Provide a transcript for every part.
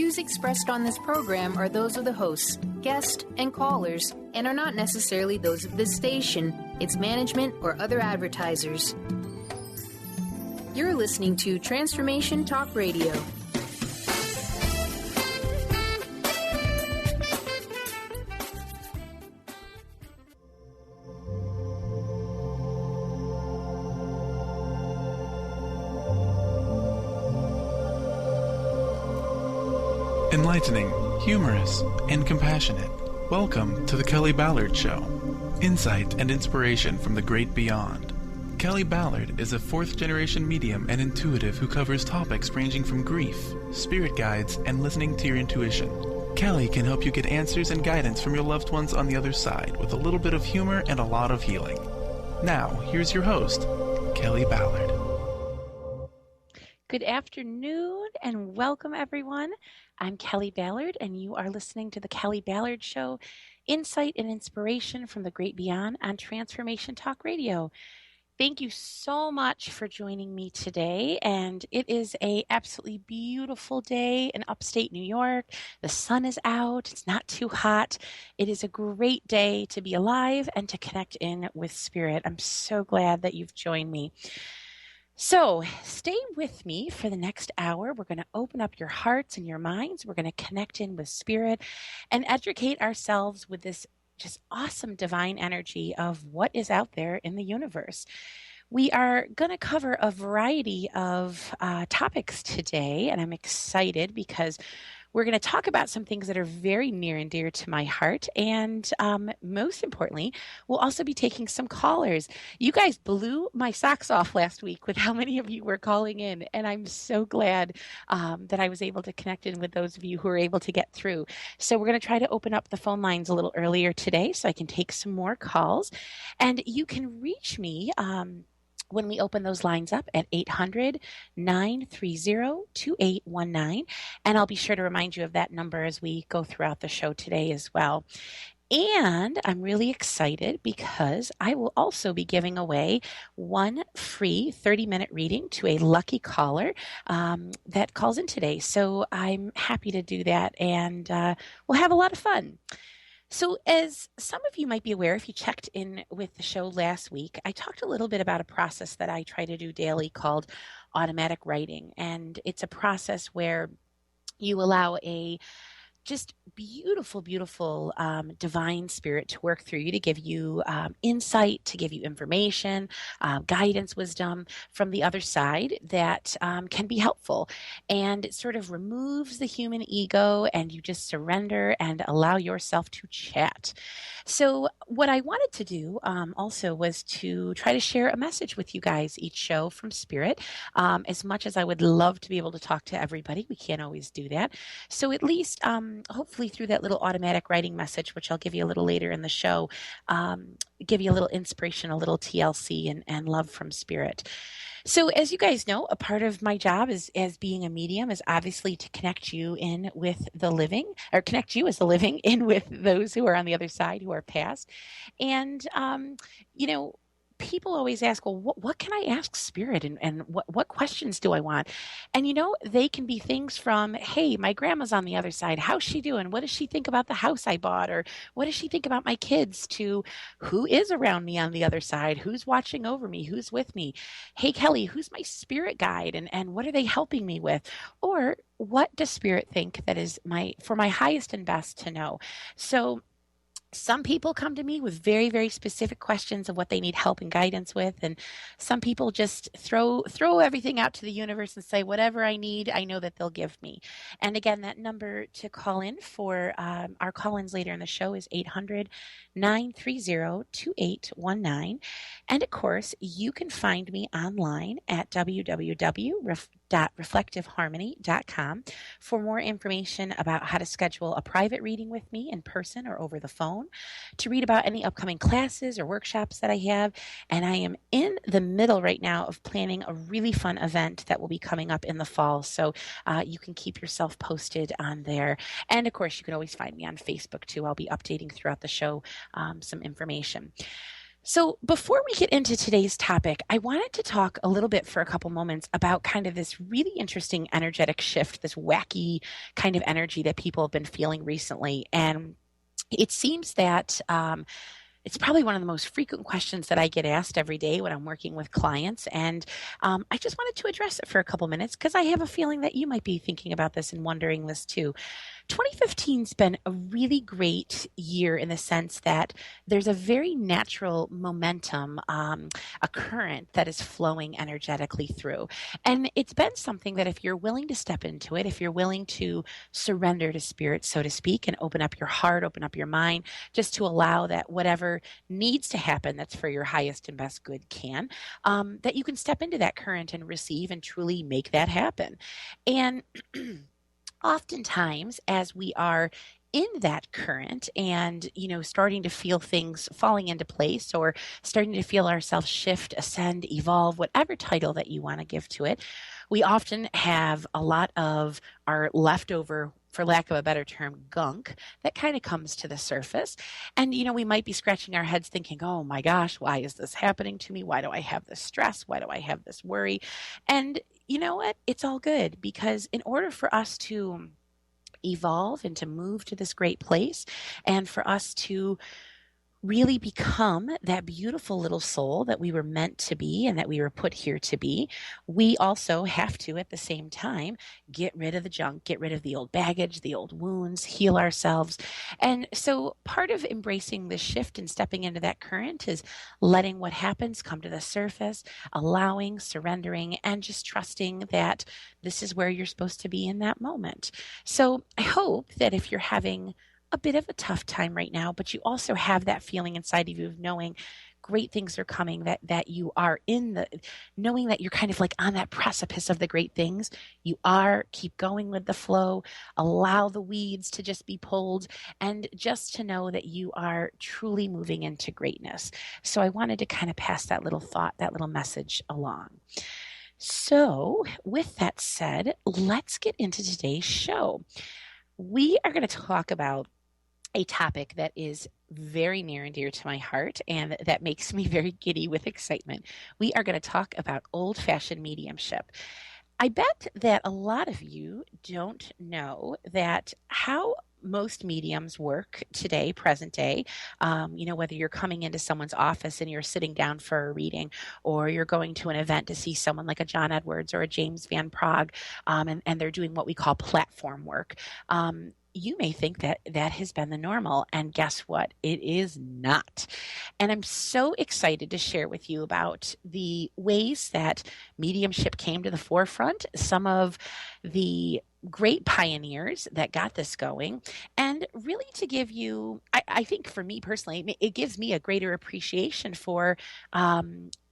views expressed on this program are those of the hosts, guests, and callers, and are not necessarily those of this station, its management, or other advertisers. You're listening to Transformation Talk Radio. Enlightening, humorous, and compassionate. Welcome to the Kelly Ballard Show. Insight and inspiration from the great beyond. Kelly Ballard is a fourth-generation medium and intuitive who covers topics ranging from grief, spirit guides, and listening to your intuition. Kelly can help you get answers and guidance from your loved ones on the other side with a little bit of humor and a lot of healing. Now, here's your host, Kelly Ballard. Good afternoon and welcome, everyone. I'm Kelly Ballard, and you are listening to the Kelly Ballard Show, insight and inspiration from the great beyond on Transformation Talk Radio. Thank you so much for joining me today, and it is a absolutely beautiful day in upstate New York. The sun is out. It's not too hot. It is a great day to be alive and to connect in with spirit. I'm so glad that you've joined me. So stay with me for the next hour. We're going to open up your hearts and your minds. We're going to connect in with spirit and educate ourselves with this just awesome divine energy of what is out there in the universe. We are going to cover a variety of topics today, and I'm excited because we're going to talk about some things that are very near and dear to my heart. And most importantly, we'll also be taking some callers. You guys blew my socks off last week with how many of you were calling in. And I'm so glad that I was able to connect in with those of you who were able to get through. So we're going to try to open up the phone lines a little earlier today so I can take some more calls. And you can reach me when we open those lines up at 800-930-2819. And I'll be sure to remind you of that number as we go throughout the show today as well. And I'm really excited because I will also be giving away one free 30-minute reading to a lucky caller that calls in today. So I'm happy to do that, and we'll have a lot of fun. So as some of you might be aware, if you checked in with the show last week, I talked a little bit about a process that I try to do daily called automatic writing. And it's a process where you allow a just beautiful, beautiful divine spirit to work through you, to give you insight, to give you information, guidance, wisdom from the other side that can be helpful. And it sort of removes the human ego, and you just surrender and allow yourself to chat. So what I wanted to do also was to try to share a message with you guys each show from Spirit. As much as I would love to be able to talk to everybody, we can't always do that. So at least hopefully through that little automatic writing message, which I'll give you a little later in the show, give you a little inspiration, a little TLC and love from Spirit. So as you guys know, a part of my job as being a medium is obviously to connect you in with the living, or connect you as the living in with those who are on the other side, who are past. And, people always ask, well, what can I ask Spirit, and what questions do I want? And, they can be things from, hey, my grandma's on the other side. How's she doing? What does she think about the house I bought? Or what does she think about my kids? To who is around me on the other side? Who's watching over me? Who's with me? Hey, Kelly, who's my spirit guide? And what are they helping me with? Or what does Spirit think that is for my highest and best to know? So some people come to me with very, very specific questions of what they need help and guidance with. And some people just throw everything out to the universe and say, whatever I need, I know that they'll give me. And again, that number to call in for our call-ins later in the show is 800-930-2819. And of course, you can find me online at www.reflectiveharmony.com for more information about how to schedule a private reading with me in person or over the phone, to read about any upcoming classes or workshops that I have. And I am in the middle right now of planning a really fun event that will be coming up in the fall. So you can keep yourself posted on there. And of course, you can always find me on Facebook too. I'll be updating throughout the show some information. So, before we get into today's topic, I wanted to talk a little bit for a couple moments about kind of this really interesting energetic shift, this wacky kind of energy that people have been feeling recently. And it seems that it's probably one of the most frequent questions that I get asked every day when I'm working with clients. And I just wanted to address it for a couple minutes because I have a feeling that you might be thinking about this and wondering this too. 2015's been a really great year in the sense that there's a very natural momentum, a current that is flowing energetically through. And it's been something that if you're willing to step into it, if you're willing to surrender to spirit, so to speak, and open up your heart, open up your mind, just to allow that whatever needs to happen that's for your highest and best good can, that you can step into that current and receive and truly make that happen. And oftentimes, as we are in that current and starting to feel things falling into place or starting to feel ourselves shift, ascend, evolve, whatever title that you want to give to it, we often have a lot of our leftover, for lack of a better term, gunk that kind of comes to the surface. And we might be scratching our heads thinking, oh my gosh, why is this happening to me? Why do I have this stress? Why do I have this worry? And you know what? It's all good, because in order for us to evolve and to move to this great place, and for us to really become that beautiful little soul that we were meant to be and that we were put here to be, we also have to, at the same time, get rid of the junk, get rid of the old baggage, the old wounds, heal ourselves. And so part of embracing this shift and stepping into that current is letting what happens come to the surface, allowing, surrendering, and just trusting that this is where you're supposed to be in that moment. So I hope that if you're having a bit of a tough time right now, but you also have that feeling inside of you of knowing great things are coming, that you are knowing that you're kind of like on that precipice of the great things. You are, keep going with the flow, allow the weeds to just be pulled, and just to know that you are truly moving into greatness. So I wanted to kind of pass that little thought, that little message along. So with that said, let's get into today's show. We are going to talk about a topic that is very near and dear to my heart and that makes me very giddy with excitement. We are going to talk about old-fashioned mediumship. I bet that a lot of you don't know that how most mediums work today, present day, whether you're coming into someone's office and you're sitting down for a reading, or you're going to an event to see someone like a John Edwards or a James Van Praagh, and they're doing what we call platform work. You may think that that has been the normal, and guess what? It is not. And I'm so excited to share with you about the ways that mediumship came to the forefront, some of the great pioneers that got this going, and really to give you, I think for me personally, it gives me a greater appreciation for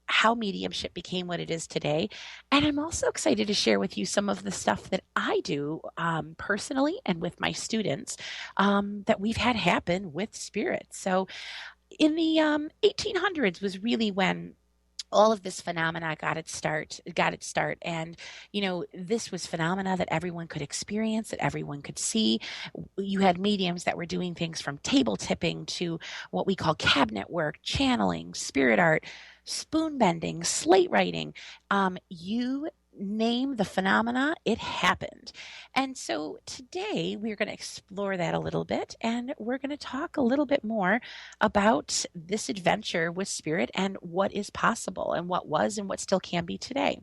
how mediumship became what it is today. And I'm also excited to share with you some of the stuff that I do personally and with my students that we've had happen with spirit. So in the 1800s was really when all of this phenomena got its start. And, this was phenomena that everyone could experience, that everyone could see. You had mediums that were doing things from table tipping to what we call cabinet work, channeling, spirit art, spoon bending, slate writing. You name the phenomena, it happened. And so today we're going to explore that a little bit, and we're going to talk a little bit more about this adventure with spirit and what is possible and what was and what still can be today.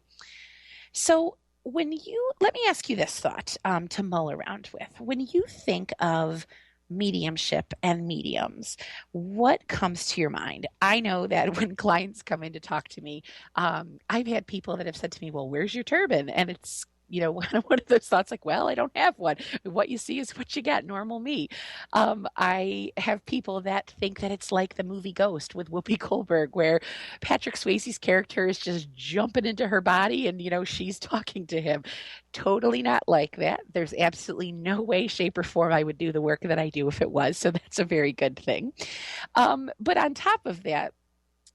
So let me ask you this thought to mull around with. When you think of mediumship and mediums, what comes to your mind? I know that when clients come in to talk to me, I've had people that have said to me, well, where's your turban? And it's one of those thoughts like, well, I don't have one. What you see is what you get, normal me. I have people that think that it's like the movie Ghost with Whoopi Goldberg, where Patrick Swayze's character is just jumping into her body and, she's talking to him. Totally not like that. There's absolutely no way, shape, or form I would do the work that I do if it was. So that's a very good thing. But on top of that,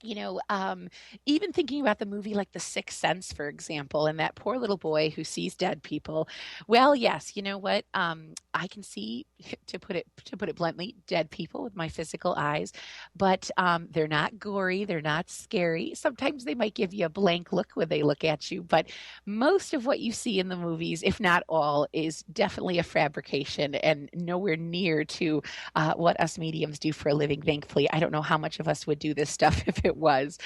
you know, even thinking about the movie like The Sixth Sense, for example, and that poor little boy who sees dead people. Well, yes, you know what? I can see, to put it bluntly, dead people with my physical eyes, but they're not gory, they're not scary. Sometimes they might give you a blank look when they look at you, but most of what you see in the movies, if not all, is definitely a fabrication and nowhere near to what us mediums do for a living. Thankfully, I don't know how much of us would do this stuff if it was.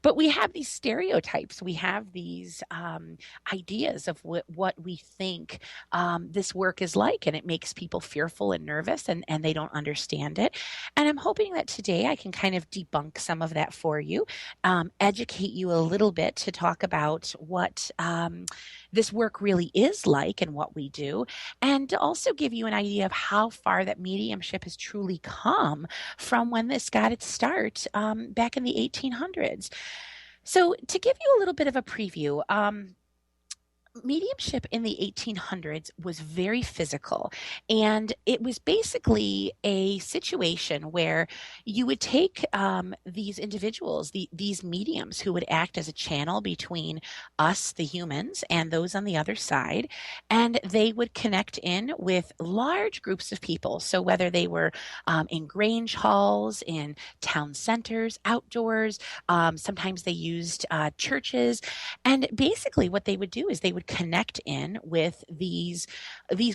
But we have these stereotypes. We have these ideas of what we think this work is like, and it makes people fearful and nervous, and they don't understand it. And I'm hoping that today I can kind of debunk some of that for you, educate you a little bit to talk about what this work really is like and what we do, and also give you an idea of how far that mediumship has truly come from when this got its start back in the 1800s. So to give you a little bit of a preview, mediumship in the 1800s was very physical, and it was basically a situation where you would take these individuals, these mediums who would act as a channel between us, the humans, and those on the other side, and they would connect in with large groups of people. So whether they were in Grange halls, in town centers, outdoors, sometimes they used churches, and basically what they would do is they would connect in with these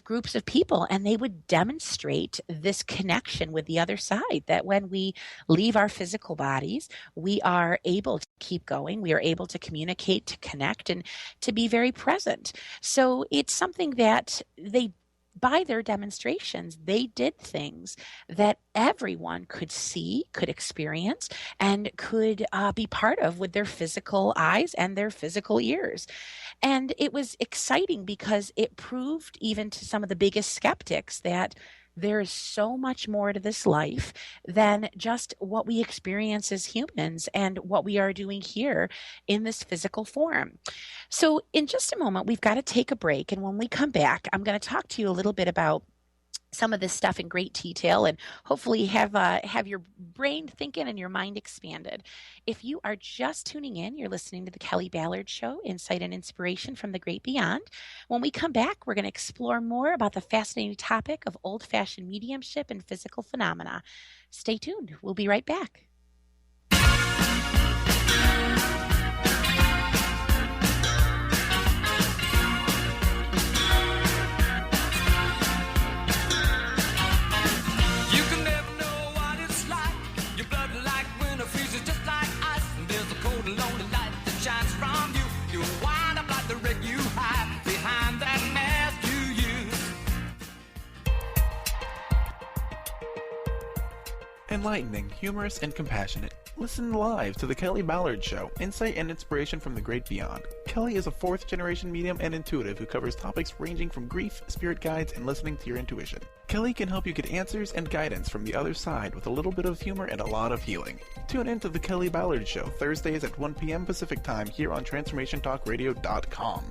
groups of people, and they would demonstrate this connection with the other side, that when we leave our physical bodies, we are able to keep going, we are able to communicate, to connect, and to be very present. So it's something that by their demonstrations, they did things that everyone could see, could experience, and could be part of with their physical eyes and their physical ears. And it was exciting because it proved even to some of the biggest skeptics that there is so much more to this life than just what we experience as humans and what we are doing here in this physical form. So in just a moment, we've got to take a break. And when we come back, I'm going to talk to you a little bit about some of this stuff in great detail, and hopefully have your brain thinking and your mind expanded. If you are just tuning in, you're listening to the Kelly Ballard Show, Insight and Inspiration from the Great Beyond. When we come back, we're going to explore more about the fascinating topic of old-fashioned mediumship and physical phenomena. Stay tuned. We'll be right back. Enlightening, humorous, and compassionate. Listen live to The Kelly Ballard Show, Insight and Inspiration from the Great Beyond. Kelly is a fourth-generation medium and intuitive who covers topics ranging from grief, spirit guides, and listening to your intuition. Kelly can help you get answers and guidance from the other side with a little bit of humor and a lot of healing. Tune in to The Kelly Ballard Show, Thursdays at 1 p.m. Pacific Time here on TransformationTalkRadio.com.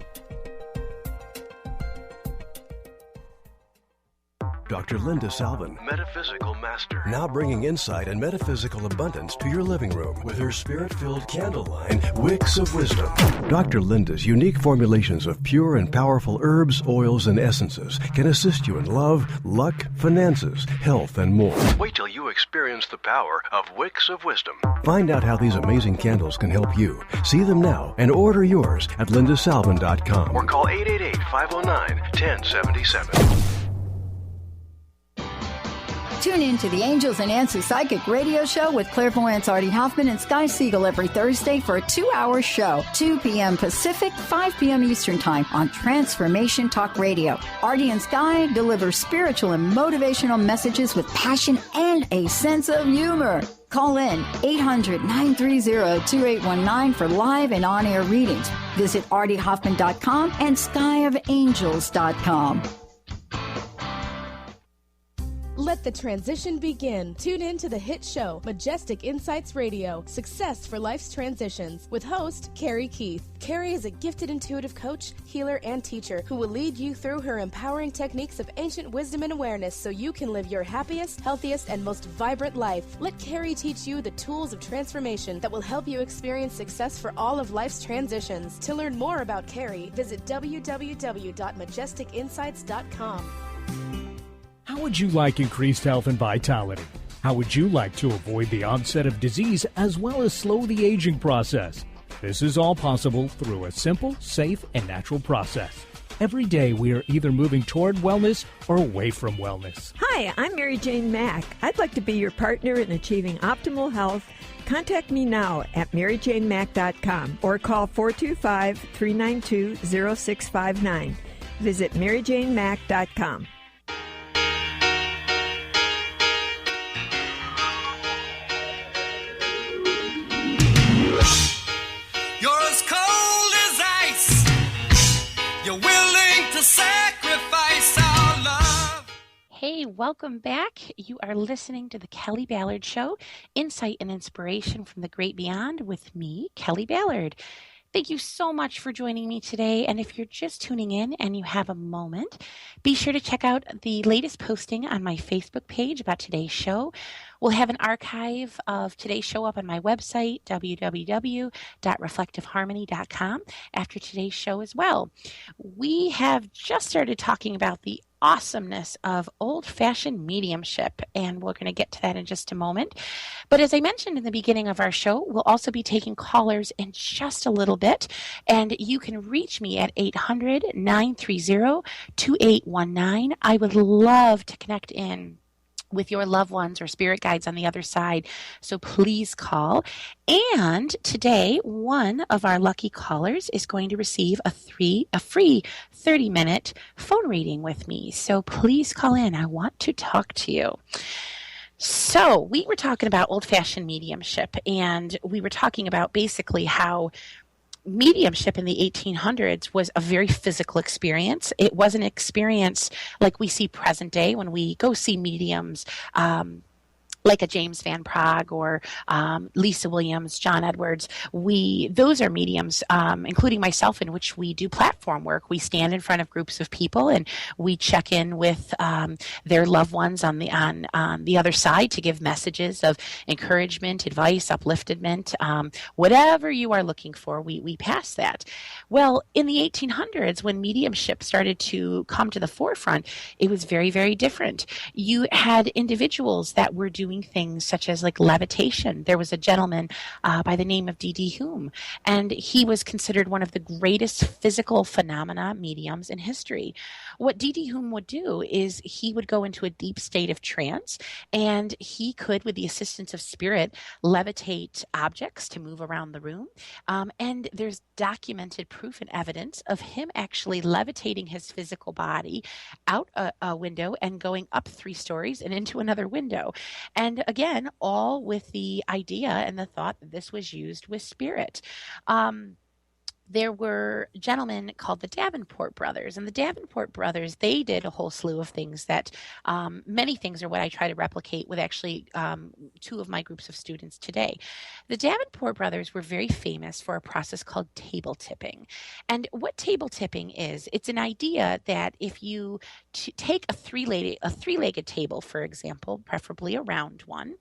Dr. Linda Salvin, Metaphysical Master, now bringing insight and metaphysical abundance to your living room with her spirit-filled candle line, Wicks of Wisdom. Dr. Linda's unique formulations of pure and powerful herbs, oils, and essences can assist you in love, luck, finances, health, and more. Wait till you experience the power of Wicks of Wisdom. Find out how these amazing candles can help you. See them now and order yours at lindasalvin.com. Or call 888-509-1077. Tune in to the Angels and Answers Psychic Radio Show with clairvoyants Artie Hoffman and Sky Siegel every Thursday for a 2-hour show, 2 p.m. Pacific, 5 p.m. Eastern Time on Transformation Talk Radio. Artie and Sky deliver spiritual and motivational messages with passion and a sense of humor. Call in 800-930-2819 for live and on-air readings. Visit artiehoffman.com and skyofangels.com. Let the transition begin. Tune in to the hit show, Majestic Insights Radio, Success for Life's Transitions, with host Carrie Keith. Carrie is a gifted intuitive coach, healer, and teacher who will lead you through her empowering techniques of ancient wisdom and awareness so you can live your happiest, healthiest, and most vibrant life. Let Carrie teach you the tools of transformation that will help you experience success for all of life's transitions. To learn more about Carrie, visit www.majesticinsights.com. How would you like increased health and vitality? How would you like to avoid the onset of disease as well as slow the aging process? This is all possible through a simple, safe, and natural process. Every day we are either moving toward wellness or away from wellness. Hi, I'm Mary Jane Mack. I'd like to be your partner in achieving optimal health. Contact me now at maryjanemack.com or call 425-392-0659. Visit maryjanemack.com. You're as cold as ice. You're willing to sacrifice our love. Hey, welcome back. You are listening to the Kelly Ballard Show, insight and inspiration from the great beyond with me, Kelly Ballard. Thank you so much for joining me today. And if you're just tuning in and you have a moment, be sure to check out the latest posting on my Facebook page about today's show. We'll have an archive of today's show up on my website, www.reflectiveharmony.com, after today's show as well. We have just started talking about the awesomeness of old-fashioned mediumship, and we're going to get to that in just a moment. But as I mentioned in the beginning of our show, we'll also be taking callers in just a little bit, and you can reach me at 800-930-2819. I would love to connect in with your loved ones or spirit guides on the other side. So please call. And today, one of our lucky callers is going to receive a free 30-minute phone reading with me. So please call in. I want to talk to you. So we were talking about old-fashioned mediumship, and we were talking about basically how mediumship in the 1800s was a very physical experience. It was an experience like we see present day when we go see mediums, like a James Van Praagh or Lisa Williams, John Edwards. Those are mediums, including myself, in which we do platform work. We stand in front of groups of people and we check in with their loved ones on the other side to give messages of encouragement, advice, upliftment, whatever you are looking for. We pass that. Well, in the 1800s, when mediumship started to come to the forefront, it was very, very different. You had individuals that were doing things such as like levitation. There was a gentleman by the name of D.D. Hume, and he was considered one of the greatest physical phenomena mediums in history. What D.D. Hume would do is he would go into a deep state of trance, and he could, with the assistance of spirit, levitate objects to move around the room. And there's documented proof and evidence of him actually levitating his physical body out a window and going up 3 stories and into another window. And again, all with the idea and the thought that this was used with spirit. There were gentlemen called the Davenport brothers, and the Davenport brothers, they did a whole slew of things that many things are what I try to replicate with actually 2 of my groups of students today. The Davenport brothers were very famous for a process called table tipping. And what table tipping is, it's an idea that if you take a three-legged table, for example, preferably a round one,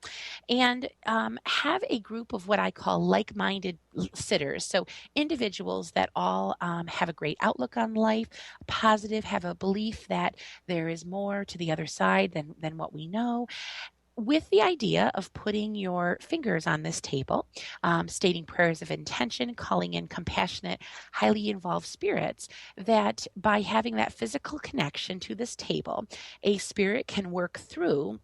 and have a group of what I call like-minded sitters, so individuals that all have a great outlook on life, positive, have a belief that there is more to the other side than what we know, with the idea of putting your fingers on this table, stating prayers of intention, calling in compassionate, highly involved spirits, that by having that physical connection to this table, a spirit can work through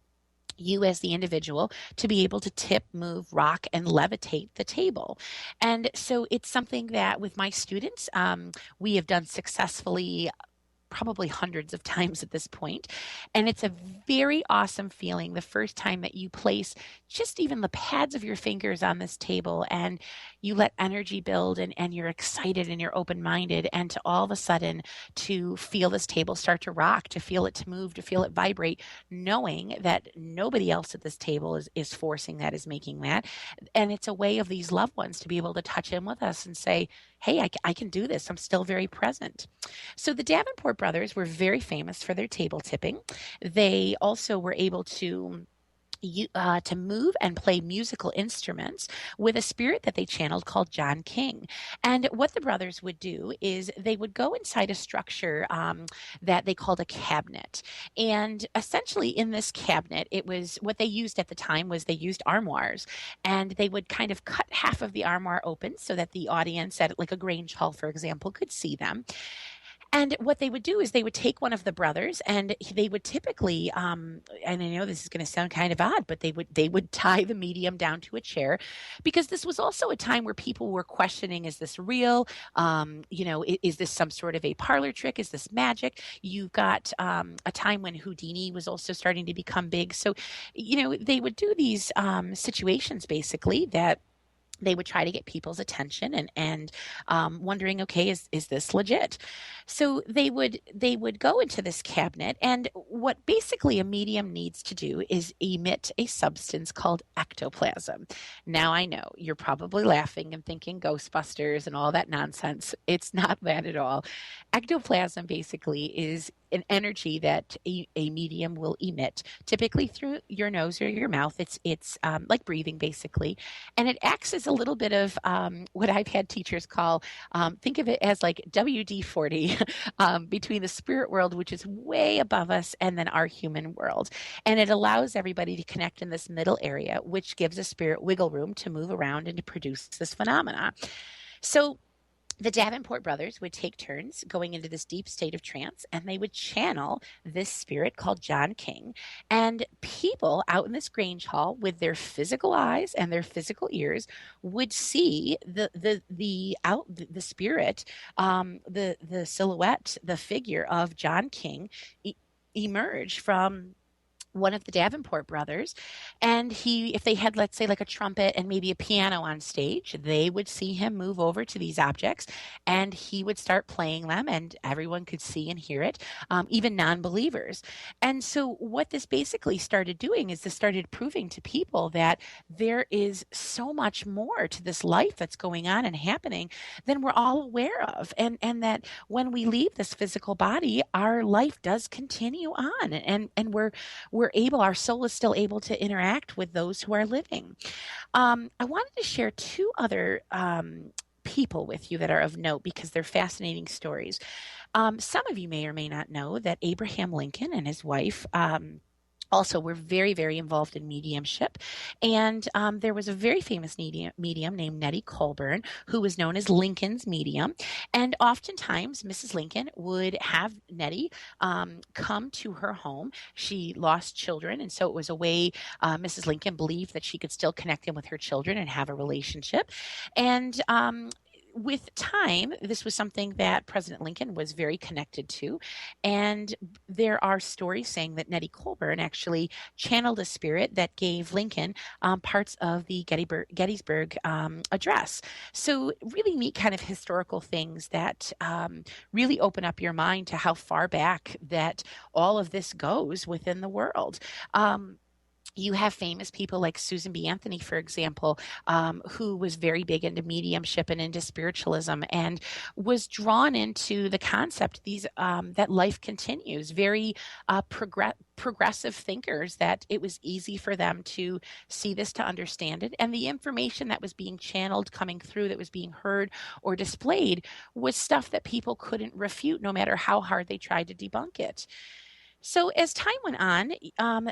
you as the individual to be able to tip, move, rock, and levitate the table. And so it's something that with my students, we have done successfully probably hundreds of times at this point. And it's a very awesome feeling the first time that you place just even the pads of your fingers on this table and you let energy build and you're excited and you're open-minded, and to all of a sudden to feel this table start to rock, to feel it to move, to feel it vibrate, knowing that nobody else at this table is forcing that, is making that. And it's a way of these loved ones to be able to touch in with us and say, hey, I can do this. I'm still very present. So the Davenport brothers were very famous for their table tipping. They also were able to move and play musical instruments with a spirit that they channeled called John King. And what the brothers would do is they would go inside a structure that they called a cabinet. And essentially in this cabinet, it was what they used at the time was they used armoires. And they would kind of cut half of the armoire open so that the audience at like a Grange Hall, for example, could see them. And what they would do is they would take one of the brothers, and they would typically, and I know this is going to sound kind of odd, but they would tie the medium down to a chair, because this was also a time where people were questioning, is this real? Is this some sort of a parlor trick? Is this magic? You've got a time when Houdini was also starting to become big. So, they would do these situations basically that they would try to get people's attention and wondering, okay, is this legit? So they would go into this cabinet, and what basically a medium needs to do is emit a substance called ectoplasm. Now I know you're probably laughing and thinking Ghostbusters and all that nonsense. It's not that at all. Ectoplasm basically is an energy that a medium will emit, typically through your nose or your mouth. It's like breathing, basically. And it acts as a little bit of what I've had teachers call, think of it as like WD-40 between the spirit world, which is way above us, and then our human world. And it allows everybody to connect in this middle area, which gives a spirit wiggle room to move around and to produce this phenomena. So the Davenport brothers would take turns going into this deep state of trance, and they would channel this spirit called John King. And people out in this Grange Hall with their physical eyes and their physical ears would see the spirit, the silhouette, the figure of John King emerge from one of the Davenport brothers. And if they had, let's say, like a trumpet and maybe a piano on stage, they would see him move over to these objects, and he would start playing them, and everyone could see and hear it, even non-believers. And so what this basically started doing is this started proving to people that there is so much more to this life that's going on and happening than we're all aware of. And that when we leave this physical body, our life does continue on, and our soul is still able to interact with those who are living. I wanted to share two other people with you that are of note because they're fascinating stories. Some of you may or may not know that Abraham Lincoln and his wife also were very, very involved in mediumship. And there was a very famous medium named Nettie Colburn, who was known as Lincoln's medium. And oftentimes, Mrs. Lincoln would have Nettie come to her home. She lost children, and so it was a way Mrs. Lincoln believed that she could still connect in with her children and have a relationship. And with time, this was something that President Lincoln was very connected to. And there are stories saying that Nettie Colburn actually channeled a spirit that gave Lincoln parts of the Gettysburg Address. So really neat kind of historical things that really open up your mind to how far back that all of this goes within the world. You have famous people like Susan B. Anthony, for example, who was very big into mediumship and into spiritualism, and was drawn into the concept that life continues. Very progressive thinkers, that it was easy for them to see this, to understand it, and the information that was being channeled, coming through, that was being heard or displayed, was stuff that people couldn't refute, no matter how hard they tried to debunk it. So as time went on,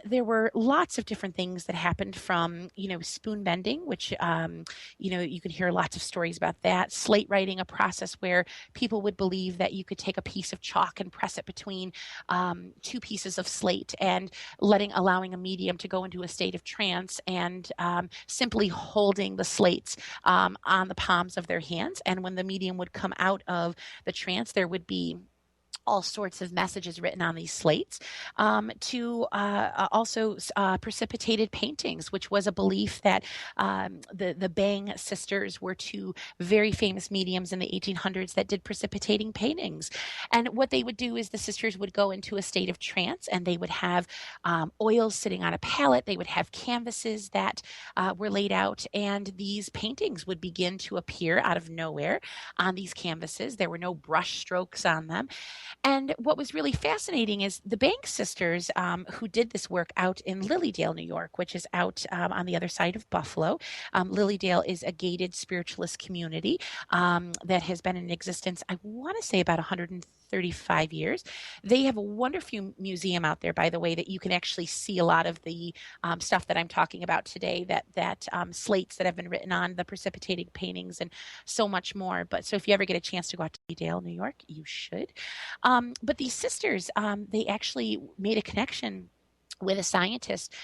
there were lots of different things that happened, from, spoon bending, which, you can hear lots of stories about that. Slate writing, a process where people would believe that you could take a piece of chalk and press it between two pieces of slate, and allowing a medium to go into a state of trance, and simply holding the slates on the palms of their hands. And when the medium would come out of the trance, there would be all sorts of messages written on these slates, to also precipitated paintings, which was a belief that the Bang sisters were two very famous mediums in the 1800s that did precipitating paintings. And what they would do is the sisters would go into a state of trance, and they would have oils sitting on a palette. They would have canvases that were laid out, and these paintings would begin to appear out of nowhere on these canvases. There were no brush strokes on them. And what was really fascinating is the Bank sisters, who did this work out in Lilydale, New York, which is out on the other side of Buffalo. Lilydale is a gated spiritualist community that has been in existence, I want to say, about 135 years. They have a wonderful museum out there, by the way, that you can actually see a lot of the stuff that I'm talking about today, that slates that have been written on, the precipitating paintings, and so much more. But so if you ever get a chance to go out to Lilydale, New York, you should. But these sisters, they actually made a connection with a scientist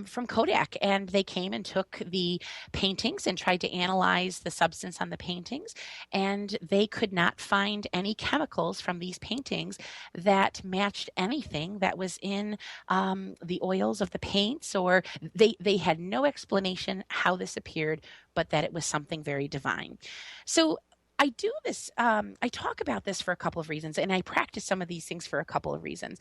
from Kodak, and they came and took the paintings and tried to analyze the substance on the paintings, and they could not find any chemicals from these paintings that matched anything that was in the oils of the paints, or they had no explanation how this appeared, but that it was something very divine. So I do this, I talk about this for a couple of reasons, and I practice some of these things for a couple of reasons.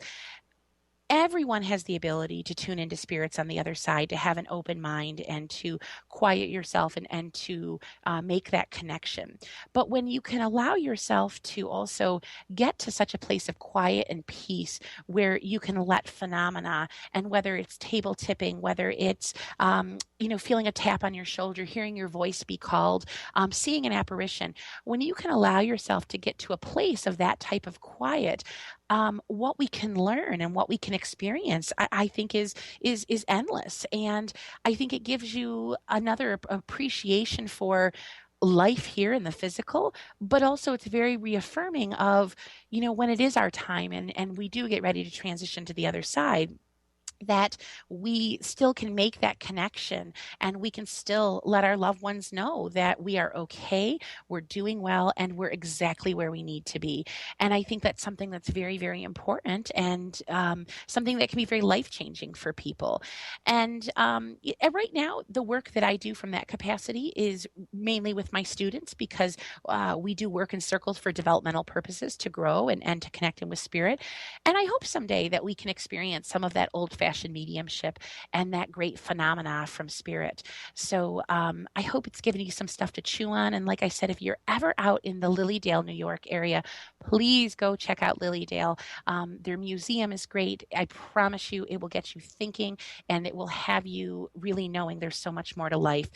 Everyone has the ability to tune into spirits on the other side, to have an open mind and to quiet yourself and to make that connection. But when you can allow yourself to also get to such a place of quiet and peace where you can let phenomena, and whether it's table tipping, whether it's feeling a tap on your shoulder, hearing your voice be called, seeing an apparition, when you can allow yourself to get to a place of that type of quiet, what we can learn and what we can experience, I think is endless. And I think it gives you another appreciation for life here in the physical, but also it's very reaffirming of, when it is our time and we do get ready to transition to the other side, that we still can make that connection, and we can still let our loved ones know that we are okay, we're doing well, and we're exactly where we need to be. And I think that's something that's very, very important, and something that can be very life-changing for people. And right now, the work that I do from that capacity is mainly with my students, because we do work in circles for developmental purposes, to grow and to connect them with spirit. And I hope someday that we can experience some of that old-fashioned mediumship and that great phenomena from spirit. So I hope it's given you some stuff to chew on. And like I said, if you're ever out in the Lilydale, New York area, please go check out Lilydale. Their museum is great. I promise you it will get you thinking, and it will have you really knowing there's so much more to life.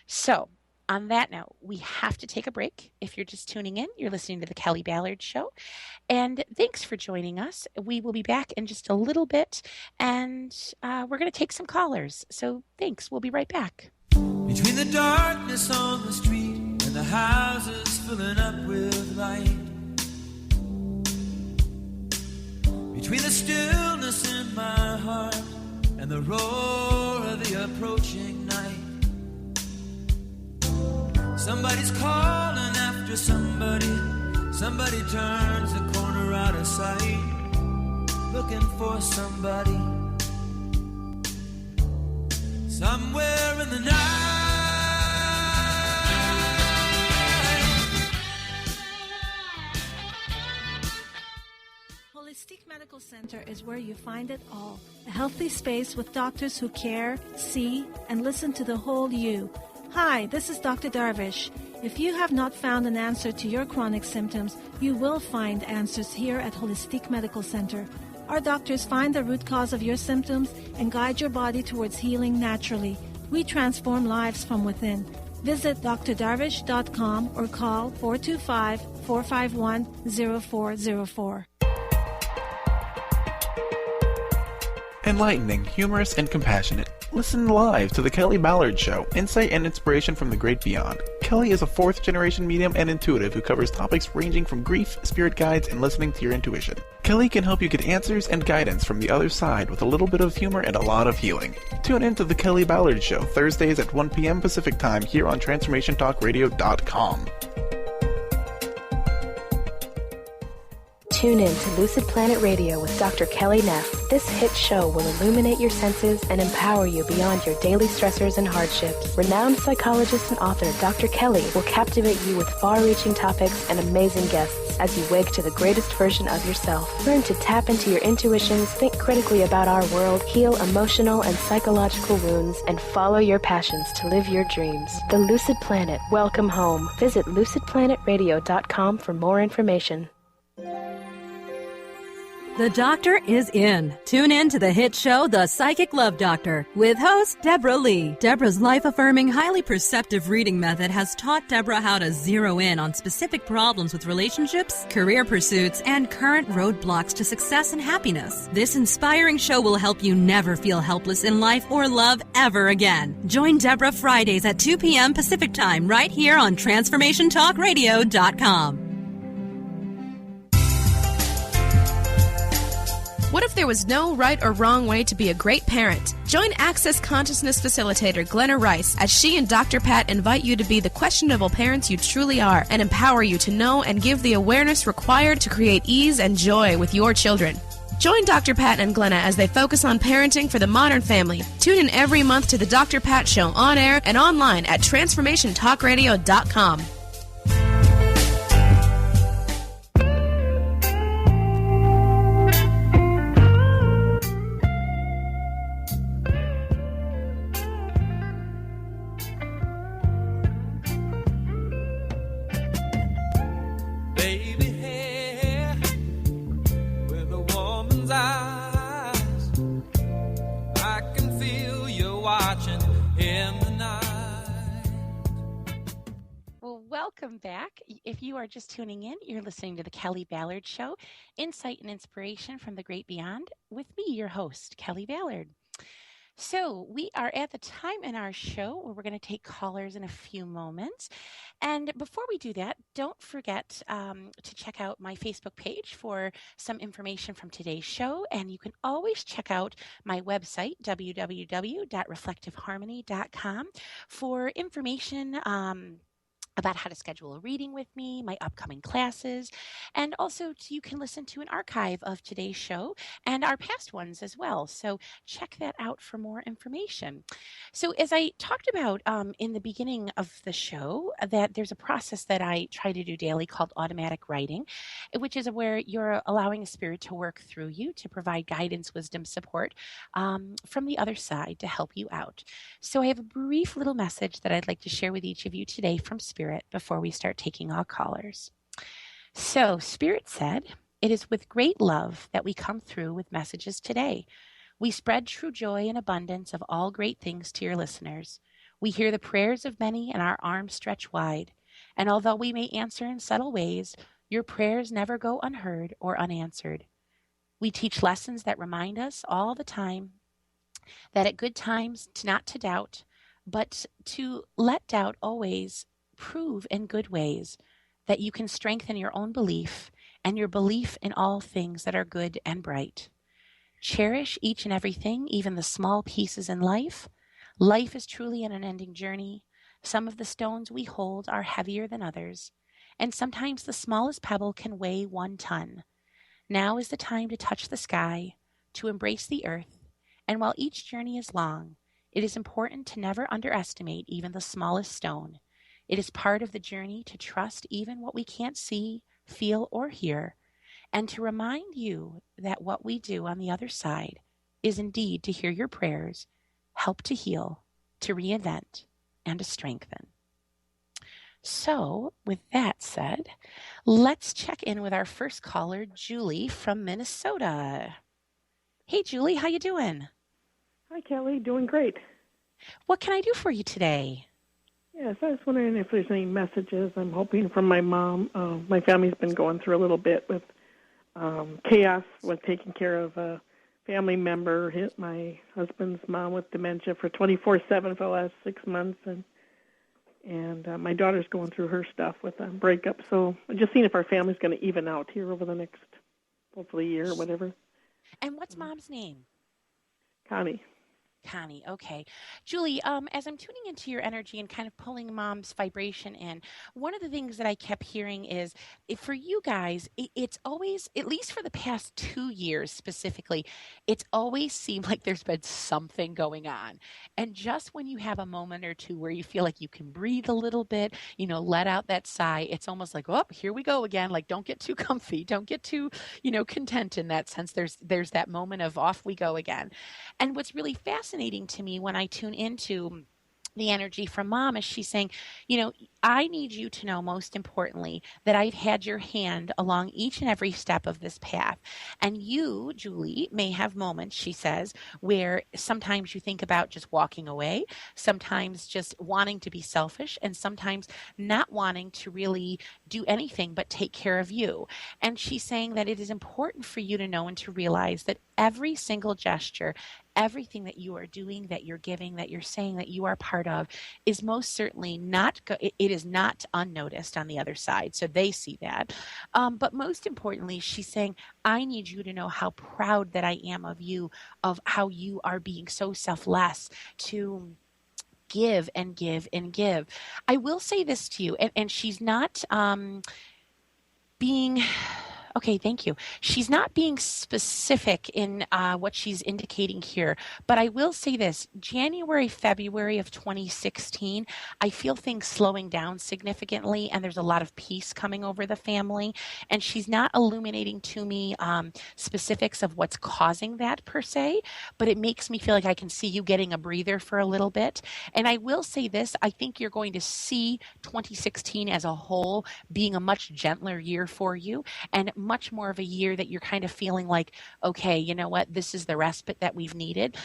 So on that note, we have to take a break. If you're just tuning in, you're listening to The Kelly Ballard Show. And thanks for joining us. We will be back in just a little bit, and we're going to take some callers. So thanks. We'll be right back. Between the darkness on the street and the houses filling up with light, between the stillness in my heart and the roar of the approaching night, somebody's calling after somebody. Somebody turns the corner out of sight, looking for somebody. Somewhere in the night. Holistic Medical Center is where you find it all. A healthy space with doctors who care, see, and listen to the whole you. Hi, this is Dr. Darvish. If you have not found an answer to your chronic symptoms, you will find answers here at Holistic Medical Center. Our doctors find the root cause of your symptoms and guide your body towards healing naturally. We transform lives from within. Visit drdarvish.com or call 425-451-0404. Enlightening, humorous, and compassionate. Listen live to The Kelly Ballard Show, insight and inspiration from the great beyond. Kelly is a fourth-generation medium and intuitive who covers topics ranging from grief, spirit guides, and listening to your intuition. Kelly can help you get answers and guidance from the other side with a little bit of humor and a lot of healing. Tune in to The Kelly Ballard Show, Thursdays at 1 p.m. Pacific Time here on TransformationTalkRadio.com. Tune in to Lucid Planet Radio with Dr. Kelly Neff. This hit show will illuminate your senses and empower you beyond your daily stressors and hardships. Renowned psychologist and author Dr. Kelly will captivate you with far-reaching topics and amazing guests as you wake to the greatest version of yourself. Learn to tap into your intuitions, think critically about our world, heal emotional and psychological wounds, and follow your passions to live your dreams. The Lucid Planet. Welcome home. Visit lucidplanetradio.com for more information. The doctor is in. Tune in to the hit show, The Psychic Love Doctor, with host Deborah Lee. Deborah's life-affirming, highly perceptive reading method has taught Deborah how to zero in on specific problems with relationships, career pursuits, and current roadblocks to success and happiness. This inspiring show will help you never feel helpless in life or love ever again. Join Deborah Fridays at 2 p.m. Pacific Time right here on TransformationTalkRadio.com. What if there was no right or wrong way to be a great parent? Join Access Consciousness Facilitator Glenna Rice as she and Dr. Pat invite you to be the questionable parents you truly are and empower you to know and give the awareness required to create ease and joy with your children. Join Dr. Pat and Glenna as they focus on parenting for the modern family. Tune in every month to the Dr. Pat Show on air and online at TransformationTalkRadio.com. Welcome back. If you are just tuning in, you're listening to the Kelly Ballard Show, Insight and Inspiration from the Great Beyond, with me, your host, Kelly Ballard. So we are at the time in our show where we're going to take callers in a few moments. And before we do that, don't forget to check out my Facebook page for some information from today's show. And you can always check out my website, www.reflectiveharmony.com, for information about how to schedule a reading with me, my upcoming classes, and also you can listen to an archive of today's show and our past ones as well. So check that out for more information. So as I talked about in the beginning of the show, that there's a process that I try to do daily called automatic writing, which is where you're allowing a spirit to work through you to provide guidance, wisdom, support from the other side to help you out. So I have a brief little message that I'd like to share with each of you today from Spirit before we start taking all callers. So Spirit said, "It is with great love that we come through with messages today. We spread true joy and abundance of all great things to your listeners. We hear the prayers of many and our arms stretch wide. And although we may answer in subtle ways, your prayers never go unheard or unanswered. We teach lessons that remind us all the time that at good times not to doubt, but to let doubt always prove in good ways that you can strengthen your own belief and your belief in all things that are good and bright. Cherish each and everything, even the small pieces in life. Life is truly an unending journey. Some of the stones we hold are heavier than others, and sometimes the smallest pebble can weigh 1 ton. Now is the time to touch the sky, to embrace the earth, and while each journey is long, it is important to never underestimate even the smallest stone. It is part of the journey to trust even what we can't see, feel, or hear, and to remind you that what we do on the other side is indeed to hear your prayers, help to heal, to reinvent, and to strengthen. So, with that said, let's check in with our first caller, Julie from Minnesota. Hey, Julie, how you doing? Hi, Kelly. Doing great. What can I do for you today? Yes, I was wondering if there's any messages. I'm hoping from my mom. My family's been going through a little bit with chaos with taking care of a family member, my husband's mom with dementia for 24/7 for the last 6 months, and my daughter's going through her stuff with a breakup. So I'm just seeing if our family's going to even out here over the next, hopefully, year or whatever. And what's Mom's name? Connie. Connie, okay. Julie, as I'm tuning into your energy and kind of pulling mom's vibration in, one of the things that I kept hearing is for you guys, it's always, at least for the past 2 years specifically, it's always seemed like there's been something going on. And just when you have a moment or two where you feel like you can breathe a little bit, let out that sigh, it's almost like, oh, here we go again. Like, don't get too comfy. Don't get too, content in that sense. There's that moment of off we go again. And what's really fascinating to me when I tune into the energy from mom is she's saying, I need you to know, most importantly, that I've had your hand along each and every step of this path. And you, Julie, may have moments, she says, where sometimes you think about just walking away, sometimes just wanting to be selfish, and sometimes not wanting to really do anything but take care of you. And she's saying that it is important for you to know and to realize that every single gesture, everything that you are doing, that you're giving, that you're saying, that you are part of, is most certainly not, it is not unnoticed on the other side. So they see that. But most importantly, she's saying, I need you to know how proud that I am of you, of how you are being so selfless to give and give and give. I will say this to you, and she's not being... Okay, thank you. She's not being specific in what she's indicating here, but I will say this. January, February of 2016, I feel things slowing down significantly, and there's a lot of peace coming over the family, and she's not illuminating to me specifics of what's causing that per se, but it makes me feel like I can see you getting a breather for a little bit. And I will say this, I think you're going to see 2016 as a whole being a much gentler year for you, and much more of a year that you're kind of feeling like, okay, you know what, this is the respite that we've needed.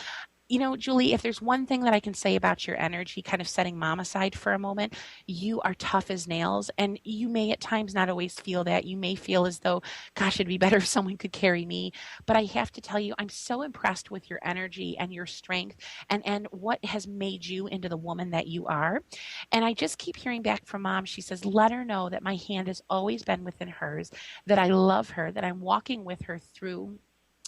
Julie, if there's one thing that I can say about your energy, kind of setting mom aside for a moment, you are tough as nails, and you may at times not always feel that. You may feel as though, gosh, it'd be better if someone could carry me. But I have to tell you, I'm so impressed with your energy and your strength and what has made you into the woman that you are. And I just keep hearing back from mom. She says, let her know that my hand has always been within hers, that I love her, that I'm walking with her through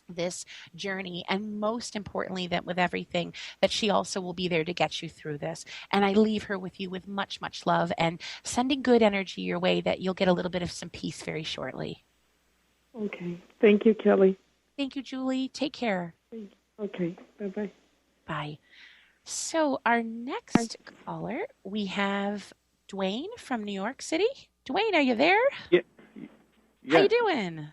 this journey, and most importantly, that with everything, that she also will be there to get you through this. And I leave her with you with much, much love and sending good energy your way, that you'll get a little bit of some peace very shortly. Okay. Thank you, Kelly. Thank you, Julie. Take care. Okay. Bye-bye. Bye. So our next caller, we have Dwayne from New York City. Dwayne, are you there? Yeah. How you doing?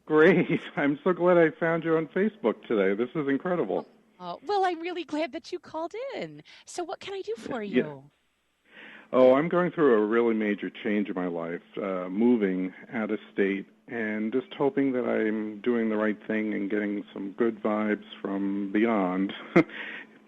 Great. I'm so glad I found you on Facebook today. This is incredible. Oh, well, I'm really glad that you called in. So what can I do for you? Yeah. Oh, I'm going through a really major change in my life, moving out of state, and just hoping that I'm doing the right thing and getting some good vibes from beyond,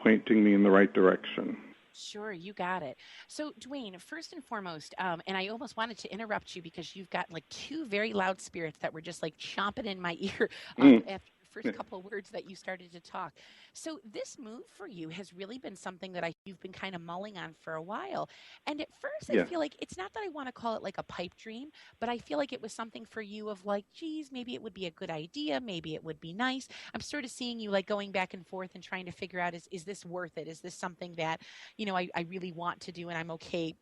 pointing me in the right direction. Sure, you got it. So, Dwayne, first and foremost, and I almost wanted to interrupt you because you've got like two very loud spirits that were just like chomping in my ear after the first couple of words that you started to talk. So this move for you has really been something that you've been kind of mulling on for a while. And at first, I feel like it's not that I want to call it like a pipe dream, but I feel like it was something for you of like, geez, maybe it would be a good idea. Maybe it would be nice. I'm sort of seeing you like going back and forth and trying to figure out, is this worth it? Is this something that, I really want to do and I'm okay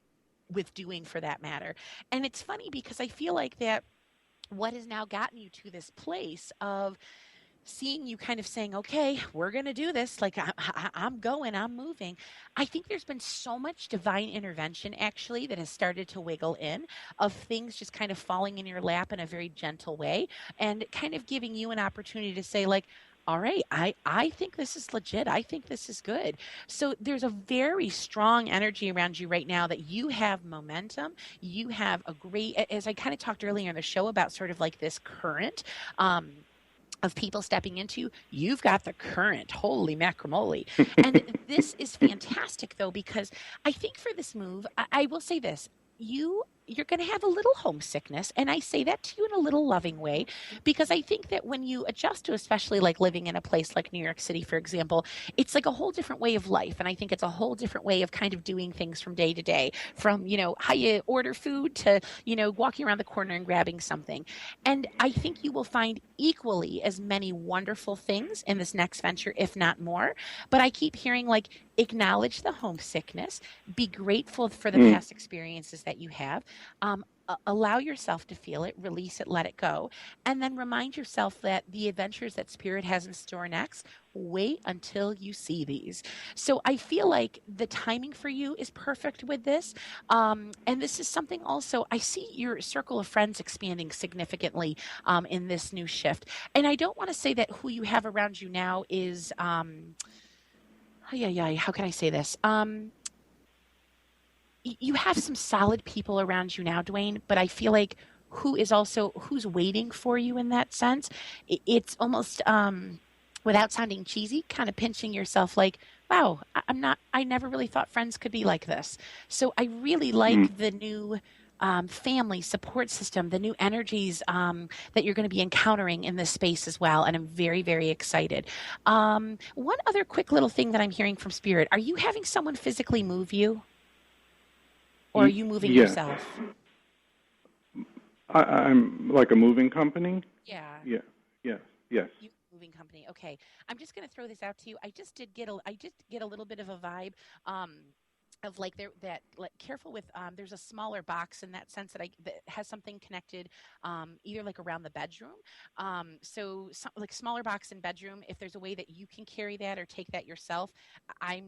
with doing, for that matter? And it's funny because I feel like that what has now gotten you to this place of seeing you kind of saying, okay, we're going to do this. Like I'm going, I'm moving. I think there's been so much divine intervention actually that has started to wiggle in, of things just kind of falling in your lap in a very gentle way and kind of giving you an opportunity to say like, all right, I think this is legit. I think this is good. So there's a very strong energy around you right now that you have momentum. You have a great, as I kind of talked earlier in the show about sort of like this current, of people stepping into, you've got the current. Holy macramole. And this is fantastic, though, because I think for this move, I will say this. You you're going to have a little homesickness. And I say that to you in a little loving way, because I think that when you adjust to, especially like living in a place like New York City, for example, it's like a whole different way of life. And I think it's a whole different way of kind of doing things from day to day, from, how you order food to, walking around the corner and grabbing something. And I think you will find equally as many wonderful things in this next venture, if not more. But I keep hearing like, acknowledge the homesickness, be grateful for the past experiences that you have, allow yourself to feel it, release it, let it go, and then remind yourself that the adventures that Spirit has in store next, wait until you see these. So I feel like the timing for you is perfect with this. And this is something also, I see your circle of friends expanding significantly in this new shift. And I don't want to say that who you have around you now is... how can I say this? You have some solid people around you now, Dwayne, but I feel like who's waiting for you in that sense. It's almost, without sounding cheesy, kind of pinching yourself like, wow, I never really thought friends could be like this. So I really like the new family support system, the new energies that you're going to be encountering in this space as well. And I'm very, very excited. One other quick little thing that I'm hearing from Spirit. Are you having someone physically move you? Or are you moving yourself? I'm like a moving company. Yeah. Yes. Moving company. Okay. I'm just going to throw this out to you. I just get a little bit of a vibe of like careful with there's a smaller box in that sense that has something connected either like around the bedroom, so like smaller box in bedroom. If there's a way that you can carry that or take that yourself, I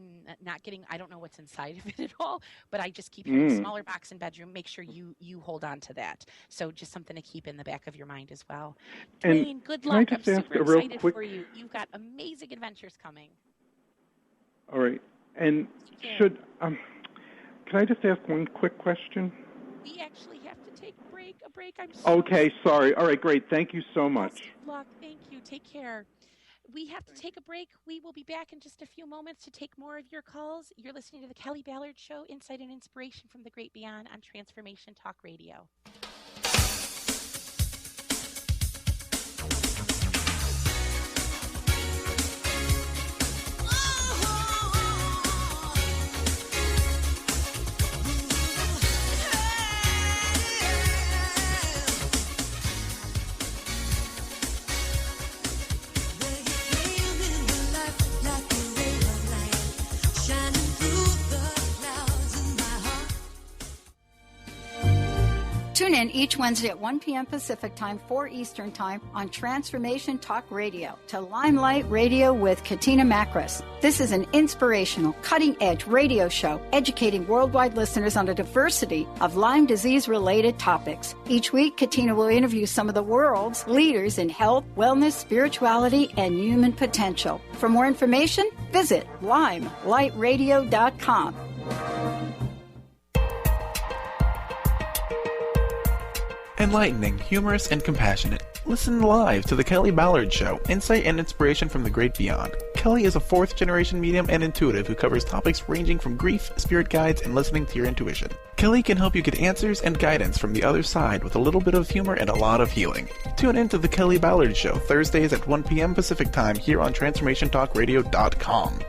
don't know what's inside of it at all, but I just keep hearing smaller box in bedroom. Make sure you hold on to that. So just something to keep in the back of your mind as well. Dwayne, good luck. I'm super excited for you. You've got amazing adventures coming. All right. And can I just ask one quick question? We actually have to take a break. I'm okay, sorry. All right, great. Thank you so much. Good luck. Thank you. Take care. We have to take a break. We will be back in just a few moments to take more of your calls. You're listening to the Kelly Ballard Show, Insight and Inspiration from the Great Beyond on Transformation Talk Radio. Tune in each Wednesday at 1 p.m. Pacific Time, 4 Eastern Time on Transformation Talk Radio to Limelight Radio with Katina Macris. This is an inspirational, cutting-edge radio show educating worldwide listeners on a diversity of Lyme disease-related topics. Each week, Katina will interview some of the world's leaders in health, wellness, spirituality, and human potential. For more information, visit limelightradio.com. Enlightening, humorous, and compassionate. Listen live to The Kelly Ballard Show, Insight and Inspiration from the Great Beyond. Kelly is a fourth-generation medium and intuitive who covers topics ranging from grief, spirit guides, and listening to your intuition. Kelly can help you get answers and guidance from the other side with a little bit of humor and a lot of healing. Tune in to The Kelly Ballard Show, Thursdays at 1 p.m. Pacific Time here on TransformationTalkRadio.com.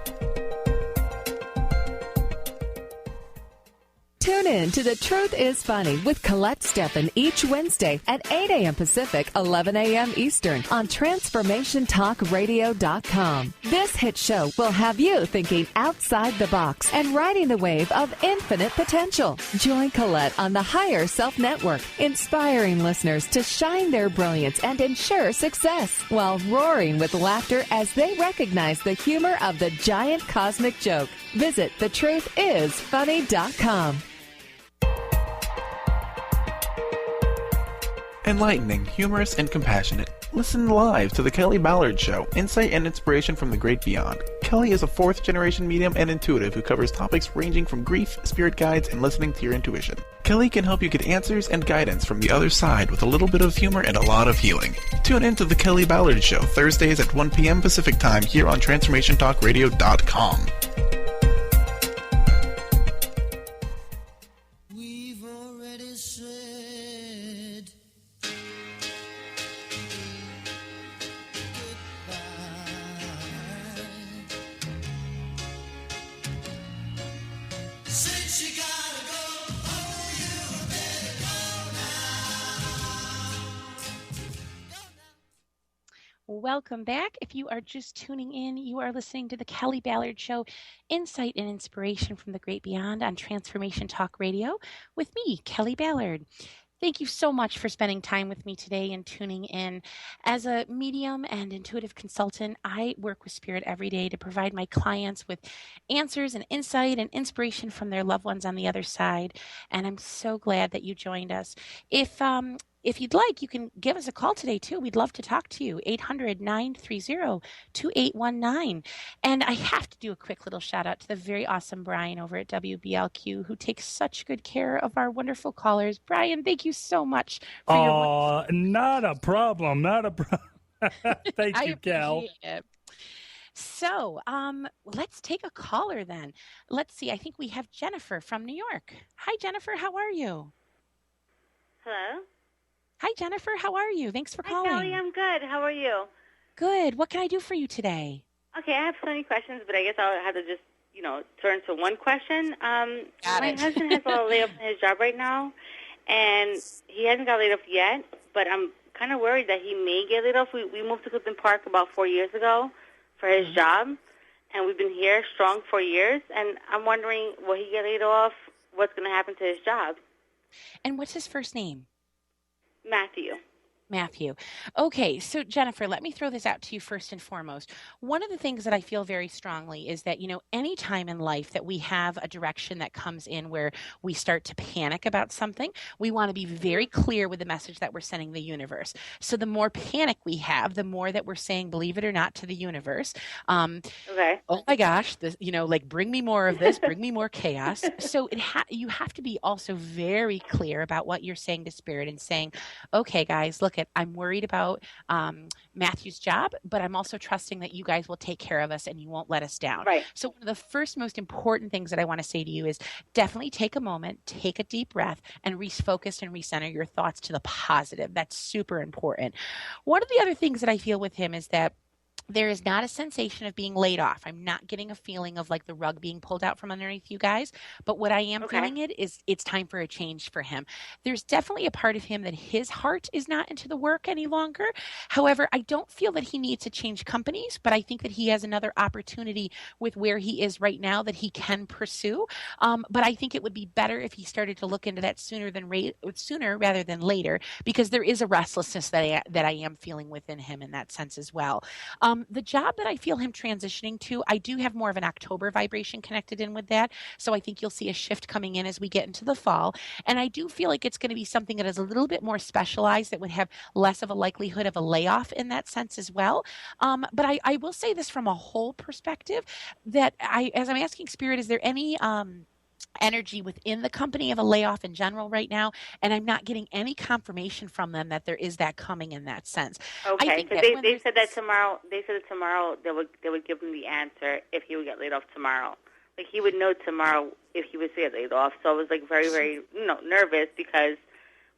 Tune in to The Truth is Funny with Colette Steffen each Wednesday at 8 a.m. Pacific, 11 a.m. Eastern on TransformationTalkRadio.com. This hit show will have you thinking outside the box and riding the wave of infinite potential. Join Colette on the Higher Self Network, inspiring listeners to shine their brilliance and ensure success while roaring with laughter as they recognize the humor of the giant cosmic joke. Visit thetruthisfunny.com. Enlightening, humorous, and compassionate. Listen live to The Kelly Ballard Show, Insight and Inspiration from the Great Beyond. Kelly is a fourth-generation medium and intuitive who covers topics ranging from grief, spirit guides, and listening to your intuition. Kelly can help you get answers and guidance from the other side with a little bit of humor and a lot of healing. Tune in to The Kelly Ballard Show, Thursdays at 1 p.m. Pacific Time here on TransformationTalkRadio.com. We've already welcome back. If you are just tuning in, you are listening to the Kelly Ballard Show, insight and inspiration from the great beyond on Transformation Talk Radio with me, Kelly Ballard. Thank you so much for spending time with me today and tuning in. As a medium and intuitive consultant, I work with Spirit every day to provide my clients with answers and insight and inspiration from their loved ones on the other side. And I'm so glad that you joined us. If you'd like, you can give us a call today, too. We'd love to talk to you, 800-930-2819. And I have to do a quick little shout out to the very awesome Brian over at WBLQ, who takes such good care of our wonderful callers. Brian, thank you so much for your... Not a problem. Thank you, Cal. It. So let's take a caller then. Let's see. I think we have Jennifer from New York. Hi, Jennifer. How are you? Hello? Hi, Jennifer. How are you? Thanks for calling. Hi, Kelly. I'm good. How are you? Good. What can I do for you today? Okay, I have so many questions, but I guess I'll have to just, turn to one question. My husband has a layoff in his job right now, and he hasn't got laid off yet, but I'm kind of worried that he may get laid off. We moved to Clifton Park about 4 years ago for his job, and we've been here strong for years, and I'm wondering, will he get laid off? What's going to happen to his job? And what's his first name? Matthew. Okay, so Jennifer, let me throw this out to you first and foremost. One of the things that I feel very strongly is that, any time in life that we have a direction that comes in where we start to panic about something, we want to be very clear with the message that we're sending the universe. So the more panic we have, the more that we're saying, believe it or not, to the universe. Okay. Oh my gosh, this, bring me more of this, bring me more chaos. So you have to be also very clear about what you're saying to Spirit and saying, okay, guys, look, I'm worried about Matthew's job, but I'm also trusting that you guys will take care of us and you won't let us down. Right. So one of the first most important things that I want to say to you is definitely take a moment, take a deep breath, and refocus and recenter your thoughts to the positive. That's super important. One of the other things that I feel with him is that there is not a sensation of being laid off. I'm not getting a feeling of like the rug being pulled out from underneath you guys. But what I am feeling is it's time for a change for him. There's definitely a part of him that his heart is not into the work any longer. However, I don't feel that he needs to change companies, but I think that he has another opportunity with where he is right now that he can pursue. But I think it would be better if he started to look into that sooner rather than later, because there is a restlessness that I am feeling within him in that sense as well. The job that I feel him transitioning to, I do have more of an October vibration connected in with that. So I think you'll see a shift coming in as we get into the fall. And I do feel like it's going to be something that is a little bit more specialized, that would have less of a likelihood of a layoff in that sense as well. But I will say this from a whole perspective, that as I'm asking Spirit, is there any energy within the company of a layoff in general right now, and I'm not getting any confirmation from them that there is that coming in that sense. Okay, because they said that tomorrow. They said that tomorrow they would give him the answer if he would get laid off tomorrow. Like he would know tomorrow if he would get laid off. So I was like very, very nervous because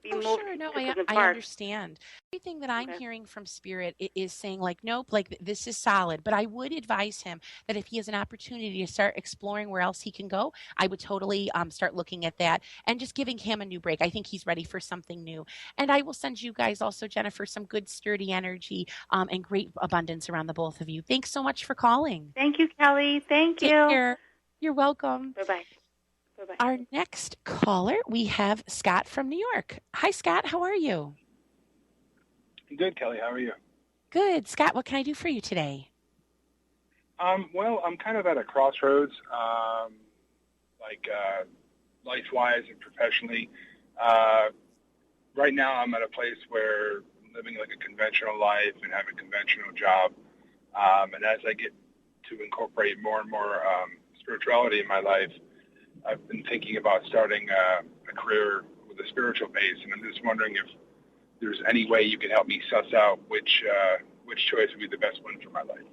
we moved. Sure, no, I understand. Everything that I'm hearing from Spirit is saying like, nope, like this is solid. But I would advise him that if he has an opportunity to start exploring where else he can go, I would totally start looking at that and just giving him a new break. I think he's ready for something new. And I will send you guys also, Jennifer, some good sturdy energy and great abundance around the both of you. Thanks so much for calling. Thank you, Kelly. Thank you. Take care. You're welcome. Bye-bye. Our next caller, we have Scott from New York. Hi, Scott. How are you? Good, Kelly. How are you? Good. Scott, what can I do for you today? Well, I'm kind of at a crossroads, life-wise and professionally. Right now, I'm at a place where I'm living like a conventional life and have a conventional job. And as I get to incorporate more and more spirituality in my life, I've been thinking about starting a career with a spiritual base, and I'm just wondering if there's any way you can help me suss out which choice would be the best one for my life.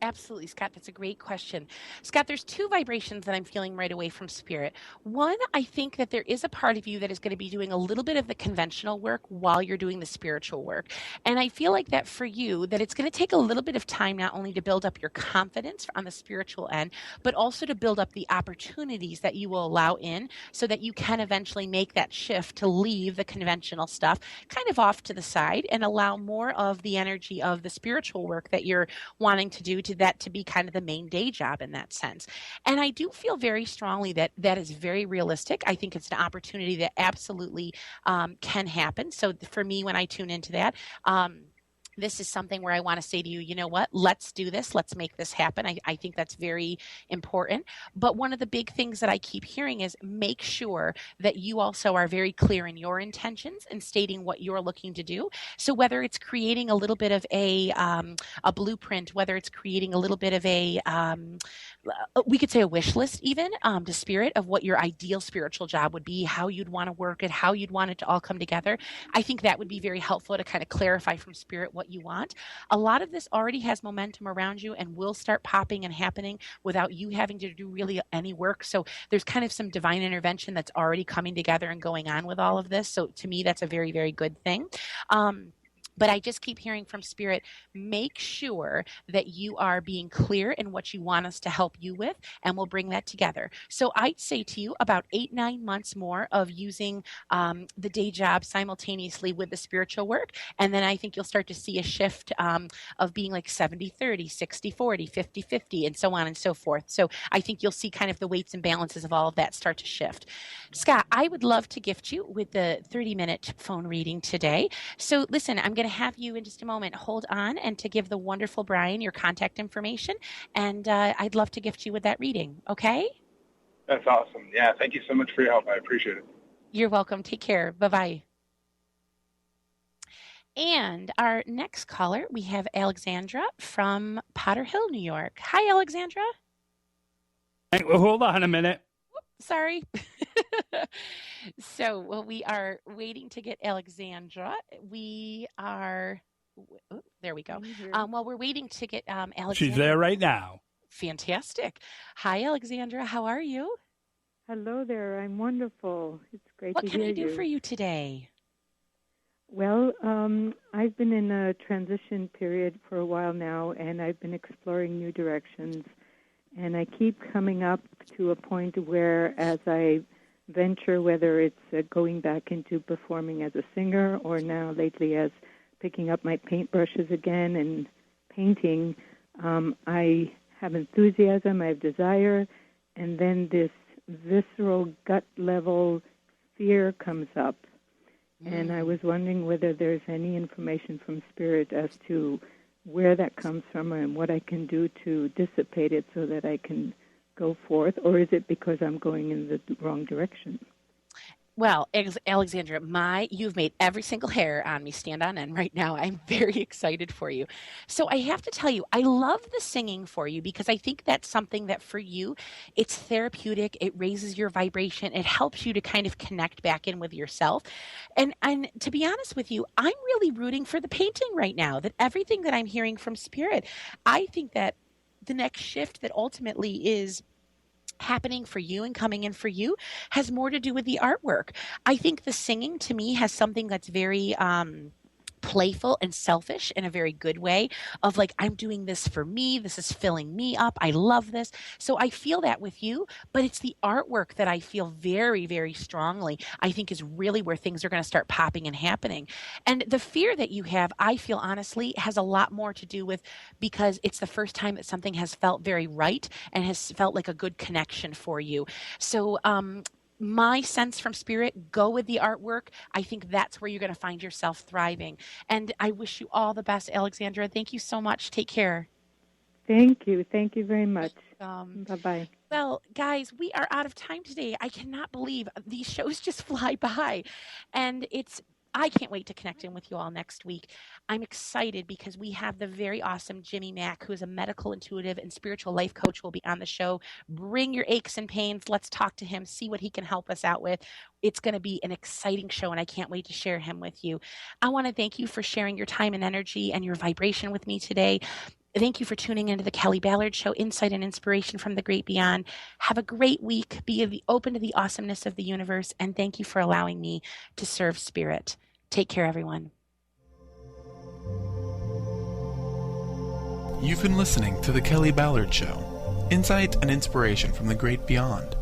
Absolutely, Scott. That's a great question. Scott, there's two vibrations that I'm feeling right away from Spirit. One, I think that there is a part of you that is going to be doing a little bit of the conventional work while you're doing the spiritual work. And I feel like that for you, that it's going to take a little bit of time not only to build up your confidence on the spiritual end, but also to build up the opportunities that you will allow in so that you can eventually make that shift to leave the conventional stuff kind of off to the side and allow more of the energy of the spiritual work that you're wanting to do to that to be kind of the main day job in that sense. And I do feel very strongly that that is very realistic. I think it's an opportunity that absolutely can happen. So for me, when I tune into that, this is something where I want to say to you, you know what, let's do this. Let's make this happen. I think that's very important. But one of the big things that I keep hearing is make sure that you also are very clear in your intentions and stating what you're looking to do. So whether it's creating a little bit of a blueprint, whether it's creating a little bit of we could say a wish list even to Spirit of what your ideal spiritual job would be, how you'd want to work it, how you'd want it to all come together. I think that would be very helpful to kind of clarify from Spirit what you want. A lot of this already has momentum around you and will start popping and happening without you having to do really any work. So there's kind of some divine intervention that's already coming together and going on with all of this. So to me, that's a very, very good thing. But I just keep hearing from Spirit, make sure that you are being clear in what you want us to help you with, and we'll bring that together. So I'd say to you about 8-9 months more of using the day job simultaneously with the spiritual work. And then I think you'll start to see a shift of being like 70-30, 60-40, 50-50, and so on and so forth. So I think you'll see kind of the weights and balances of all of that start to shift. Scott, I would love to gift you with the 30-minute phone reading today. So listen, I'm going to have you in just a moment hold on and to give the wonderful Brian your contact information, and I'd love to gift you with that reading. Okay? That's awesome. Yeah, thank you so much for your help. I appreciate it. You're welcome. Take care. Bye-bye. And our next caller, we have Alexandra from Potter Hill, New York. Hi, Alexandra. Hey, well, hold on a minute. Sorry. So, we are waiting to get Alexandra. We are, there we go. While we're waiting to get Alexandra. She's there right now. Fantastic. Hi, Alexandra. How are you? Hello there. I'm wonderful. It's great to hear you. What can I do for you today? Well, I've been in a transition period for a while now, and I've been exploring new directions. And I keep coming up to a point where as I venture, whether it's going back into performing as a singer or now lately as picking up my paintbrushes again and painting, I have enthusiasm, I have desire, and then this visceral gut-level fear comes up. And I was wondering whether there's any information from Spirit as to where that comes from and what I can do to dissipate it so that I can go forth, or is it because I'm going in the wrong direction? Well, Alexandra, you've made every single hair on me stand on end right now. I'm very excited for you. So I have to tell you, I love the singing for you because I think that's something that for you, it's therapeutic. It raises your vibration. It helps you to kind of connect back in with yourself. And to be honest with you, I'm really rooting for the painting right now, that everything that I'm hearing from Spirit, I think that the next shift that ultimately is happening for you and coming in for you has more to do with the artwork. I think the singing to me has something that's very playful and selfish in a very good way of like, I'm doing this for me. This is filling me up. I love this. So I feel that with you, but it's the artwork that I feel very, very strongly, I think is really where things are going to start popping and happening. And the fear that you have, I feel honestly, has a lot more to do with because it's the first time that something has felt very right and has felt like a good connection for you. So, my sense from Spirit, go with the artwork. I think that's where you're going to find yourself thriving. And I wish you all the best, Alexandra. Thank you so much. Take care. Thank you. Thank you very much. Bye-bye. Well, guys, we are out of time today. I cannot believe these shows just fly by. And I can't wait to connect in with you all next week. I'm excited because we have the very awesome Jimmy Mack, who is a medical intuitive and spiritual life coach, will be on the show. Bring your aches and pains. Let's talk to him, see what he can help us out with. It's going to be an exciting show, and I can't wait to share him with you. I want to thank you for sharing your time and energy and your vibration with me today. Thank you for tuning into the Kelly Ballard Show, Insight and Inspiration from the Great Beyond. Have a great week. Be open to the awesomeness of the universe. And thank you for allowing me to serve spirit. Take care, everyone. You've been listening to the Kelly Ballard Show, Insight and Inspiration from the Great Beyond.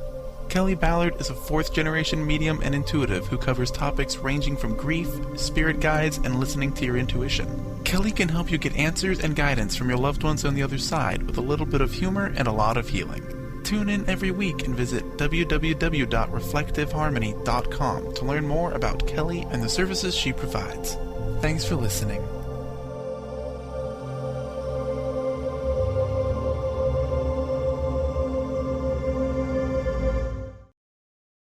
Kelly Ballard is a fourth-generation medium and intuitive who covers topics ranging from grief, spirit guides, and listening to your intuition. Kelly can help you get answers and guidance from your loved ones on the other side with a little bit of humor and a lot of healing. Tune in every week and visit www.reflectiveharmony.com to learn more about Kelly and the services she provides. Thanks for listening.